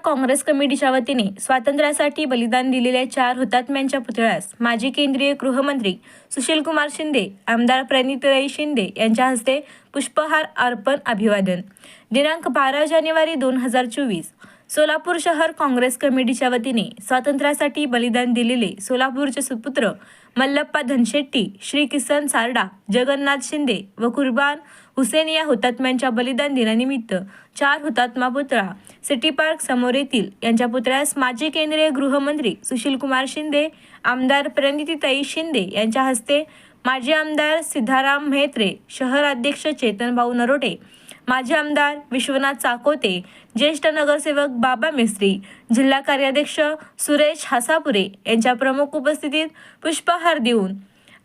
काँग्रेस कमिटीच्या वतीने स्वातंत्र्यासाठी बलिदान दिलेल्या 4 हुतात्म्यांच्या पुतळ्यास माजी केंद्रीय गृहमंत्री सुशीलकुमार शिंदे, आमदार प्रणितीताई शिंदे यांच्या हस्ते पुष्पहार अर्पण अभिवादन. दिनांक 12 जानेवारी 2024 सोलापूर शहर काँग्रेस कमिटीच्या वतीने स्वातंत्र्यासाठी बलिदान दिलेले सोलापूरचे सुपुत्र मल्लप्पा धनशेट्टी, श्री किसन सारडा, जगन्नाथ शिंदे व कुर्बान हुसेन या हुतात्म्यांच्या बलिदान दिनानिमित्त 4 हुतात्मा पुतळा सिटी पार्क समोर येथील यांच्या पुतळ्यास माजी केंद्रीय गृहमंत्री सुशीलकुमार शिंदे, आमदार प्रणितीताई शिंदे यांच्या हस्ते, माजी आमदार सिद्धाराम म्हेत्रे, शहर अध्यक्ष चेतनभाऊ नरोटे, माजी आमदार विश्वनाथ चाकोते, ज्येष्ठ नगरसेवक बाबा मिस्त्री, जिल्हा कार्याध्यक्ष सुरेश हासापुरे यांच्या प्रमुख उपस्थितीत पुष्पहार देऊन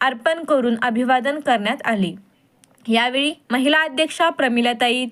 अर्पण करून अभिवादन करण्यात आले. यावेळी महिला अध्यक्षा प्रमिलाताई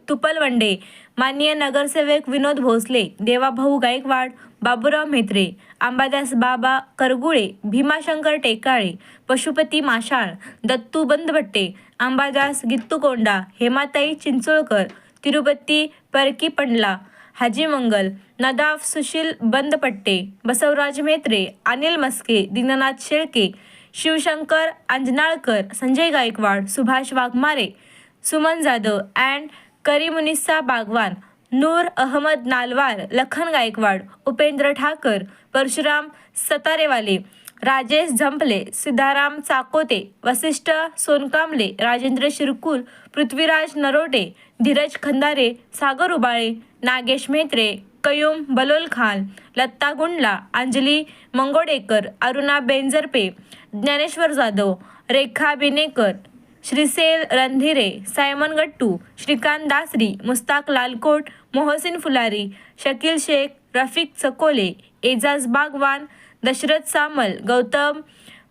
तुपलवंडे, माननीय नगरसेवक विनोद भोसले, देवाभाऊ गायकवाड, बाबूराव म्हेत्रे, अंबादास बाबा करगुळे, भीमाशंकर टेकाळे, पशुपती माशाळ, दत्तू बंदभट्टे, अंबादास गित्तुकोंडा, हेमाताई चिंचोळकर, तिरुपती परकी पंडला, हाजी मंगल, नदाफ सुशील बंदपट्टे, बसवराज म्हेत्रे, अनिल मस्के, दीननाथ शेळके, शिवशंकर अंजनाळकर, संजय गायकवाड, सुभाष वाघमारे, सुमन जाधव अँड करीमुनिसा बागवान, नूर अहमद नालवार, लखन गायकवाड, उपेंद्र ठाकर, परशुराम सतारेवाले, राजेश झंपले, सिद्धाराम चाकोते, वसिष्ठ सोनकांबले, राजेंद्र शिरकुल, पृथ्वीराज नरोटे, धीरज खंदारे, सागर उबाळे, नागेश म्हेत्रे, कयूम बलोलखान, लत्ता गुंडला, अंजली मंगोडेकर, अरुणा बेंजरपे, ज्ञानेश्वर जाधव, रेखा बेनेकर, श्रीसेल रणधीरे, सायमन गट्टू, श्रीकांत दासरी, मुस्ताक लालकोट, मोहसिन फुलारी, शकील शेख, रफिक चकोले, एजाज बागवान, दशरथ सामल, गौतम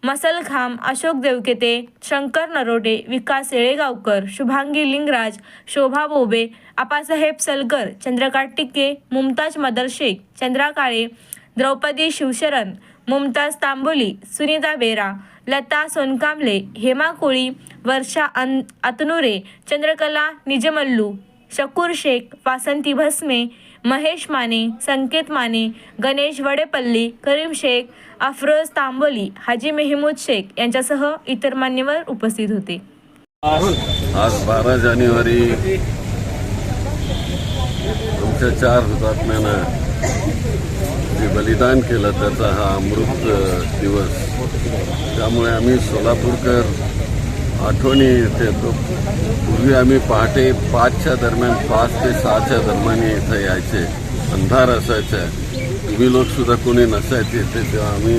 मसलखाम, अशोक देवकेते, शंकर नरोटे, विकास येळेगावकर, शुभांगी लिंगराज, शोभा बोबे, आपासाहेब सलगर, चंद्रकांत टिके, मुमताज मदर शेख, चंद्रा काळे, द्रौपदी शिवशरण, मुमताज तांबोली, सुनीता बेरा, लता सोनकांबले, हेमा कोळी, वर्षा अतनुरे, चंद्रकला निजमल्लू, शकूर शेख, वासंती भस्मे, महेश माने, संकेत माने, गणेश वडेपल्ली, करीम शेख, अफरोज तांबोली, हाजी मेहमूद शेख यांच्यासह इतर मान्यवर उपस्थित होते. आज 12 जानेवारी आमच्या 4 हुतात्म्यांना जे बलिदान केलं त्याचा हा अमृत दिवस. त्यामुळे आम्ही सोलापूरकर आठवणी येतो. पूर्वी आम्ही पहाटे 5च्या दरम्यान 5 ते 6च्या दरम्यान इथं यायचे. अंधार असायचा, तुम्ही लोकसुद्धा कोणी नसायचे ते, तेव्हा आम्ही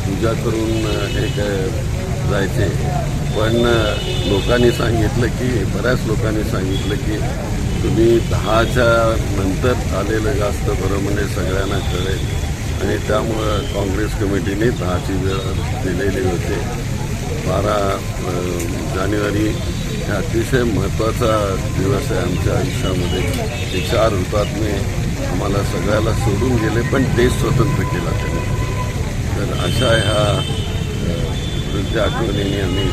पूजा करून हे जायचे. पण लोकांनी सांगितलं की, बऱ्याच लोकांनी सांगितलं की तुम्ही 10च्या नंतर आलेलं जास्त बरं, म्हणजे सगळ्यांना कळेल. आणि त्यामुळं काँग्रेस कमिटीने 10ची वेळ दिलेली होती. 12 जानेवारी हा अतिशय महत्त्वाचा दिवस आहे आमच्या आयुष्यामध्ये. हे 4 हुतात्मे आम्हाला सगळ्याला सोडून गेले, पण देश स्वतंत्र केला त्यांनी. तर अशा ह्या वृद्ध आठवणींनी आम्ही